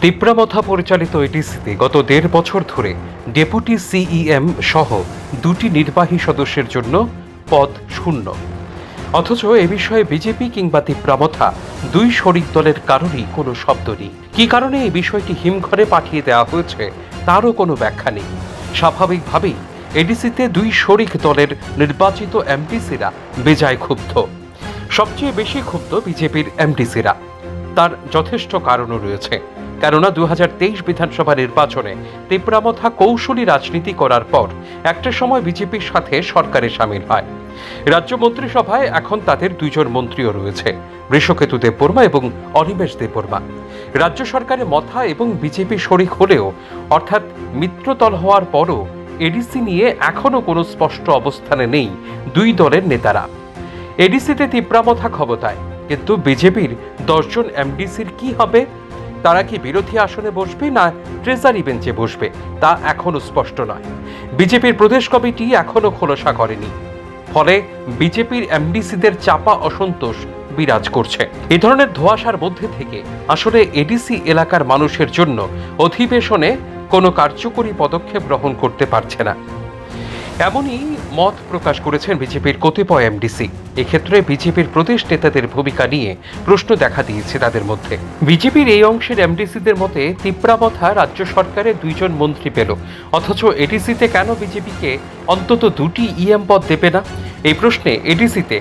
তিপ্রামথা পরিচালিত এডিসিতে গত ১.৫ বছর ধরে ডেপুটি সিইএম সহ ২টি নির্বাহী সদস্যের জন্য পদ শূন্য। অথচ এ বিষয়ে বিজেপি কিংবা তিপ্রামথা দুই শরিক দলের কারোরই কোনো শব্দ নেই। কী কারণে এই বিষয়টি হিমঘরে পাঠিয়ে দেওয়া হয়েছে তারও কোনো ব্যাখ্যা নেই। স্বাভাবিকভাবেই এডিসিতে দুই শরিক দলের নির্বাচিত এমডিসিরা বেজায় ক্ষুব্ধ। সবচেয়ে বেশি ক্ষুব্ধ বিজেপির এমডিসিরা। তার যথেষ্ট কারণও রয়েছে, কেননা ২০২৩ বিধানসভা নির্বাচনে তিপ্রামথা কৌশলী রাজনীতি করার পর একটা সময় বিজেপির সাথে সরকারে সামিল হয়। রাজ্য মন্ত্রিসভায় এখন তাদের দুইজন মন্ত্রীও রয়েছে, বৃষকেতু দেববর্মা এবং অনিমেষ দেববর্মা। রাজ্য সরকারে মথা এবং বিজেপি শরিক হলেও, অর্থাৎ মিত্রদল হওয়ার পরও এডিসি নিয়ে এখনও কোনো স্পষ্ট অবস্থানে নেই দুই দলের নেতারা। এডিসিতে তিপ্রামথা ক্ষমতায়, কিন্তু বিজেপির ১০ জন এমডিসির কি হবে? তারা কি বিরোধী আসনে বসবে না ট্রেজারি বেঞ্চে বসবে তা এখনো স্পষ্ট নয়। বিজেপির প্রদেশ কমিটি এখনো খোলসা করেনি, ফলে বিজেপির এমডিসিদের চাপা অসন্তোষ বিরাজ করছে। এ ধরনের ধোঁয়াশার মধ্যে থেকে আসলে এডিসি এলাকার মানুষের জন্য অধিবেশনে কোনো কার্যকরী পদক্ষেপ গ্রহণ করতে পারছে না, এমনই মত প্রকাশ করেছেন বিজেপির কতিপয় এমডিসি। এক্ষেত্রে বিজেপির প্রদেশ নেতাদের ভূমিকা নিয়ে প্রশ্ন দেখা দিয়েছে তাদের মধ্যে। বিজেপির এই অংশের এমডিসিদের মতে, তিপ্রামথা রাজ্য সরকারের ২ জন মন্ত্রী পেল, অথচ এডিসিতে কেন বিজেপিকে অন্তত ২টি ইএম পদ দেবে না? এই প্রশ্নে এডিসিতে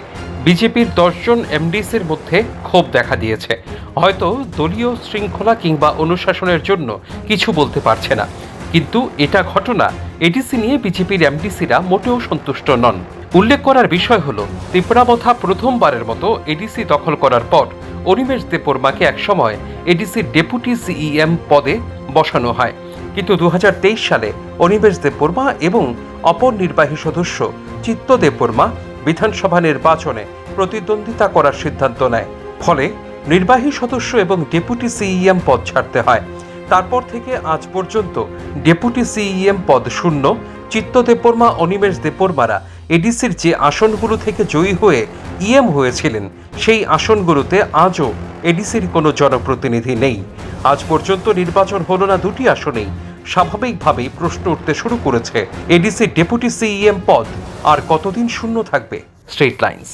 বিজেপির ১০ জন এমডিসির মধ্যে ক্ষোভ দেখা দিয়েছে। হয়তো দলীয় শৃঙ্খলা কিংবা অনুশাসনের জন্য কিছু বলতে পারছে না, কিন্তু এটা ঘটনা এডিসি নিয়ে বিজেপির এমডিসিরা মোটেও সন্তুষ্ট নন। উল্লেখ করার বিষয় হলো, তিপ্রামথা প্রথমবারের মতো এডিসি দখল করার পর অনিমেষ দেববর্মাকে একসময় এডিসির ডেপুটি সিইএম পদে বসানো হয়, কিন্তু ২০২৩ সালে অনিমেষ দেববর্মা এবং অপর নির্বাহী সদস্য চিত্ত দেববর্মা বিধানসভা নির্বাচনে প্রতিদ্বন্দ্বিতা করার সিদ্ধান্ত নেয়। ফলে নির্বাহী সদস্য এবং ডেপুটি সিইএম পদ ছাড়তে হয়। তারপর থেকে আজ পর্যন্ত ডেপুটি সিইএম পদ শূন্য। চিত্ত দেববর্মা, অনিমেষ দেববর্মারা এডিসির যে আসনগুলো থেকে জয়ী হয়ে ইএম হয়েছিলেন, সেই আসনগুলোতে আজও এডিসির কোনো জনপ্রতিনিধি নেই। আজ পর্যন্ত নির্বাচন হলো না ২টি আসনেই। স্বাভাবিকভাবেই প্রশ্ন উঠতে শুরু করেছে, এডিসির ডেপুটি সিইএম পদ আর কতদিন শূন্য থাকবে? Straight lines.